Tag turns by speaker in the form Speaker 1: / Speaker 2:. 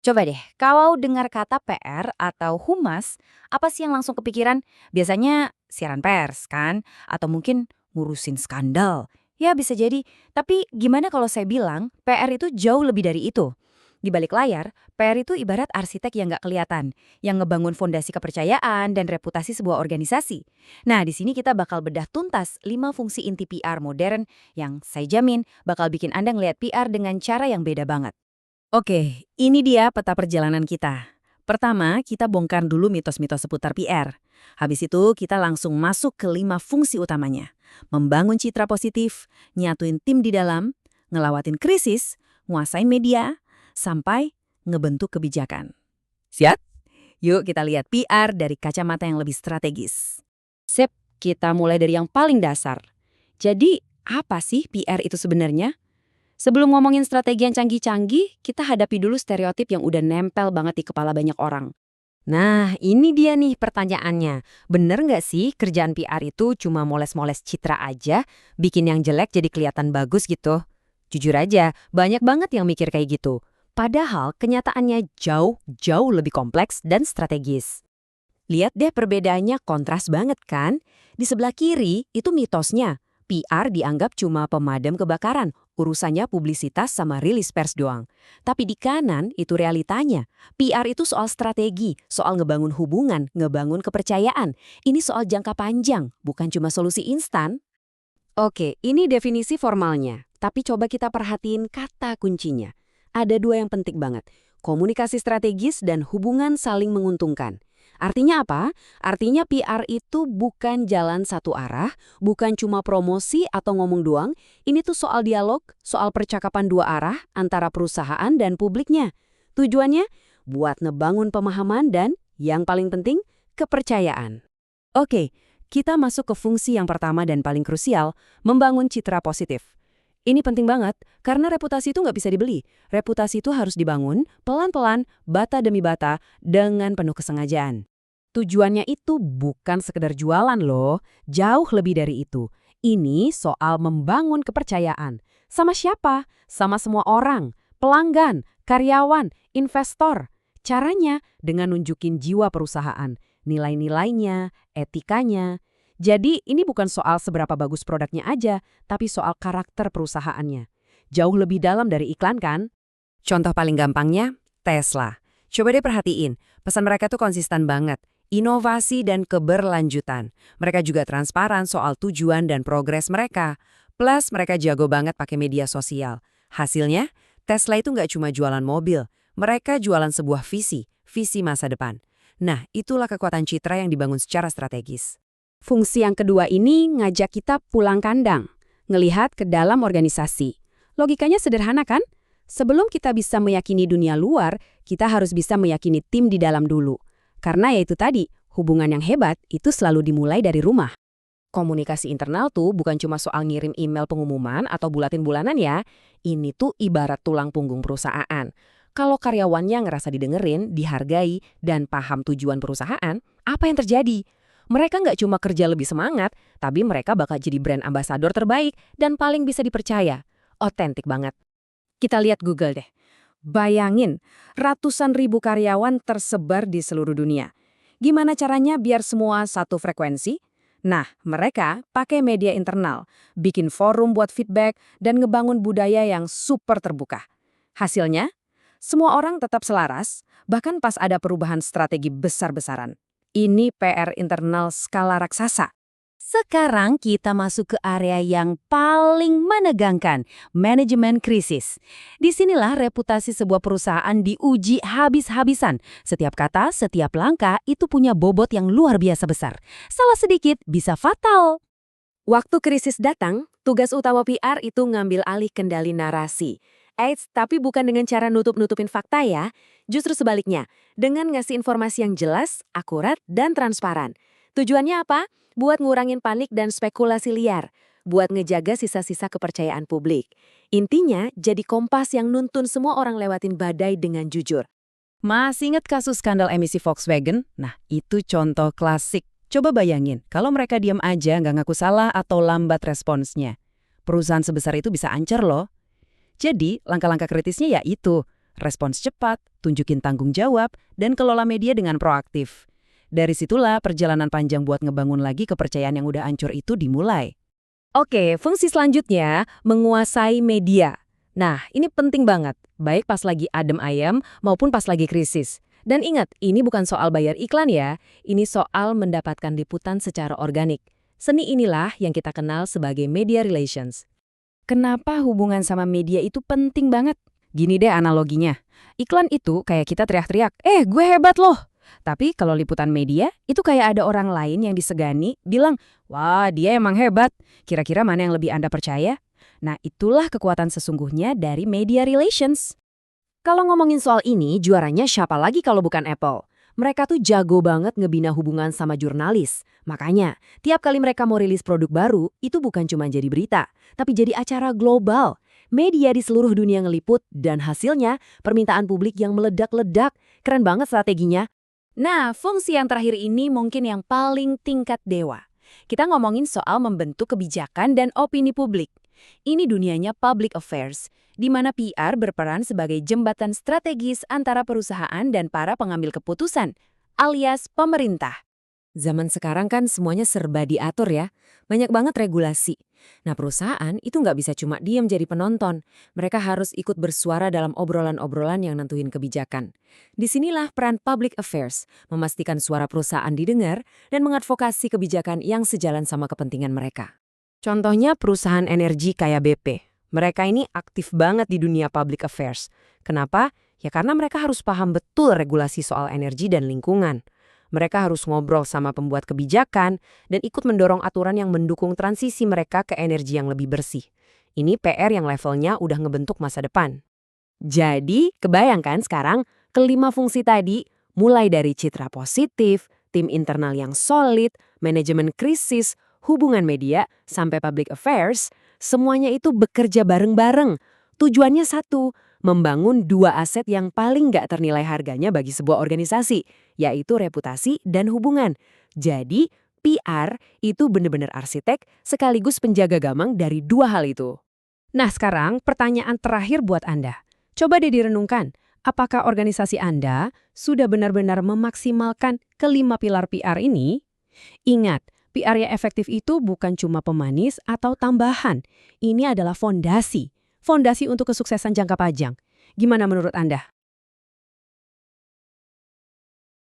Speaker 1: Coba deh, kalau dengar kata PR atau humas, apa sih yang langsung kepikiran? Biasanya siaran pers kan? Atau mungkin ngurusin skandal? Ya bisa jadi, tapi gimana kalau saya bilang PR itu jauh lebih dari itu? Di balik layar, PR itu ibarat arsitek yang nggak kelihatan, yang ngebangun fondasi kepercayaan dan reputasi sebuah organisasi. Nah, di sini kita bakal bedah tuntas 5 fungsi inti PR modern yang saya jamin bakal bikin Anda ngelihat PR dengan cara yang beda banget. Oke, ini dia peta perjalanan kita. Pertama, kita bongkar dulu mitos-mitos seputar PR. Habis itu, kita langsung masuk ke 5 fungsi utamanya. Membangun citra positif, nyatuin tim di dalam, ngelawatin krisis, nguasain media, sampai ngebentuk kebijakan. Siap? Yuk kita lihat PR dari kacamata yang lebih strategis. Sip, kita mulai dari yang paling dasar. Jadi, apa sih PR itu sebenarnya? Sebelum ngomongin strategi yang canggih-canggih, kita hadapi dulu stereotip yang udah nempel banget di kepala banyak orang.
Speaker 2: Nah, ini dia nih pertanyaannya. Bener nggak sih kerjaan PR itu cuma moles-moles citra aja, bikin yang jelek jadi kelihatan bagus gitu? Jujur aja, banyak banget yang mikir kayak gitu. Padahal kenyataannya jauh lebih kompleks dan strategis. Lihat deh perbedaannya kontras banget kan? Di sebelah kiri itu mitosnya. PR dianggap cuma pemadam kebakaran, urusannya publisitas sama rilis pers doang. Tapi di kanan itu realitanya. PR itu soal strategi, soal ngebangun hubungan, ngebangun kepercayaan. Ini soal jangka panjang, bukan cuma solusi instan. Oke, ini definisi formalnya. Tapi coba kita perhatiin kata kuncinya. Ada dua yang penting banget. Komunikasi strategis dan hubungan saling menguntungkan. Artinya apa? Artinya PR itu bukan jalan satu arah, bukan cuma promosi atau ngomong doang. Ini tuh soal dialog, soal percakapan dua arah antara perusahaan dan publiknya. Tujuannya buat ngebangun pemahaman dan, yang paling penting, kepercayaan. Oke, kita masuk ke fungsi yang pertama dan paling krusial, membangun citra positif. Ini penting banget, karena reputasi itu nggak bisa dibeli. Reputasi itu harus dibangun pelan-pelan, bata demi bata, dengan penuh kesengajaan. Tujuannya itu bukan sekedar jualan loh, jauh lebih dari itu. Ini soal membangun kepercayaan. Sama siapa? Sama semua orang, pelanggan, karyawan, investor. Caranya dengan nunjukin jiwa perusahaan, nilai-nilainya, etikanya. Jadi ini bukan soal seberapa bagus produknya aja, tapi soal karakter perusahaannya. Jauh lebih dalam dari iklan kan? Contoh paling gampangnya, Tesla. Coba deh perhatiin, pesan mereka tuh konsisten banget. Inovasi dan keberlanjutan. Mereka juga transparan soal tujuan dan progres mereka. Plus mereka jago banget pakai media sosial. Hasilnya, Tesla itu nggak cuma jualan mobil. Mereka jualan sebuah visi masa depan. Nah, itulah kekuatan citra yang dibangun secara strategis. Fungsi yang kedua ini ngajak kita pulang kandang, ngelihat ke dalam organisasi. Logikanya sederhana kan? Sebelum kita bisa meyakini dunia luar, kita harus bisa meyakini tim di dalam dulu. Karena ya itu tadi, hubungan yang hebat itu selalu dimulai dari rumah. Komunikasi internal tuh bukan cuma soal ngirim email pengumuman atau bulatin bulanan ya. Ini tuh ibarat tulang punggung perusahaan. Kalau karyawannya ngerasa didengerin, dihargai, dan paham tujuan perusahaan, apa yang terjadi? Mereka nggak cuma kerja lebih semangat, tapi mereka bakal jadi brand ambasador terbaik dan paling bisa dipercaya. Otentik banget. Kita lihat Google deh. Bayangin, ratusan ribu karyawan tersebar di seluruh dunia. Gimana caranya biar semua satu frekuensi? Nah, mereka pakai media internal, bikin forum buat feedback, dan ngebangun budaya yang super terbuka. Hasilnya, semua orang tetap selaras, bahkan pas ada perubahan strategi besar-besaran. Ini PR internal skala raksasa. Sekarang kita masuk ke area yang paling menegangkan, manajemen krisis. Disinilah reputasi sebuah perusahaan diuji habis-habisan. Setiap kata, setiap langkah itu punya bobot yang luar biasa besar. Salah sedikit bisa fatal. Waktu krisis datang, tugas utama PR itu ngambil alih kendali narasi. Eits, tapi bukan dengan cara nutup-nutupin fakta ya. Justru sebaliknya, dengan ngasih informasi yang jelas, akurat, dan transparan. Tujuannya apa? Buat ngurangin panik dan spekulasi liar. Buat ngejaga sisa-sisa kepercayaan publik. Intinya, jadi kompas yang nuntun semua orang lewatin badai dengan jujur. Masih ingat kasus skandal emisi Volkswagen? Nah, itu contoh klasik. Coba bayangin, kalau mereka diam aja nggak ngaku salah atau lambat responsnya. Perusahaan sebesar itu bisa ancur loh. Jadi, langkah-langkah kritisnya ya itu.
Speaker 3: respons cepat, tunjukin tanggung jawab, dan kelola media dengan proaktif. Dari situlah perjalanan panjang buat ngebangun lagi kepercayaan yang udah hancur itu dimulai.
Speaker 2: Oke, fungsi selanjutnya menguasai media. Nah, ini penting banget, baik pas lagi adem ayam maupun pas lagi krisis. Dan ingat, ini bukan soal bayar iklan ya, ini soal mendapatkan liputan secara organik. Seni inilah yang kita kenal sebagai media relations.
Speaker 1: Kenapa hubungan sama media itu penting banget? Gini deh analoginya. Iklan itu kayak kita teriak-teriak, gue hebat loh. Tapi kalau liputan media, itu kayak ada orang lain yang disegani, bilang, wah dia emang hebat. Kira-kira mana yang lebih Anda percaya? Nah itulah kekuatan sesungguhnya dari media relations.
Speaker 2: Kalau ngomongin soal ini, juaranya siapa lagi kalau bukan Apple? Mereka tuh jago banget ngebina hubungan sama jurnalis. Makanya, tiap kali mereka mau rilis produk baru, itu bukan cuma jadi berita, tapi jadi acara global. Media di seluruh dunia ngeliput, dan hasilnya permintaan publik yang meledak-ledak. Keren banget strateginya. Nah, fungsi yang terakhir ini mungkin yang paling tingkat dewa. Kita ngomongin soal membentuk kebijakan dan opini publik. Ini dunianya public affairs, di mana PR berperan sebagai jembatan strategis antara perusahaan dan para pengambil keputusan, alias pemerintah. Zaman sekarang kan semuanya serba diatur ya, banyak banget regulasi. Nah perusahaan itu nggak bisa cuma diam jadi penonton, mereka harus ikut bersuara dalam obrolan-obrolan yang nentuin kebijakan. Disinilah peran public affairs, memastikan suara perusahaan didengar dan mengadvokasi kebijakan yang sejalan sama kepentingan mereka. Contohnya perusahaan energi kayak BP. Mereka ini aktif banget di dunia public affairs. Kenapa? Ya karena mereka harus paham betul regulasi soal energi dan lingkungan. Mereka harus ngobrol sama pembuat kebijakan dan ikut mendorong aturan yang mendukung transisi mereka ke energi yang lebih bersih. Ini PR yang levelnya udah ngebentuk masa depan. Jadi, kebayangkan sekarang kelima fungsi tadi, mulai dari citra positif, tim internal yang solid, manajemen krisis, hubungan media, sampai public affairs, semuanya itu bekerja bareng-bareng. Tujuannya satu, membangun dua aset yang paling nggak ternilai harganya bagi sebuah organisasi, yaitu reputasi dan hubungan. Jadi, PR itu benar-benar arsitek sekaligus penjaga gamang dari dua hal itu. Nah sekarang pertanyaan terakhir buat Anda. Coba deh direnungkan, apakah organisasi Anda sudah benar-benar memaksimalkan kelima pilar PR ini? Ingat, PR yang efektif itu bukan cuma pemanis atau tambahan. Ini adalah fondasi. Fondasi untuk kesuksesan jangka panjang. Gimana menurut Anda?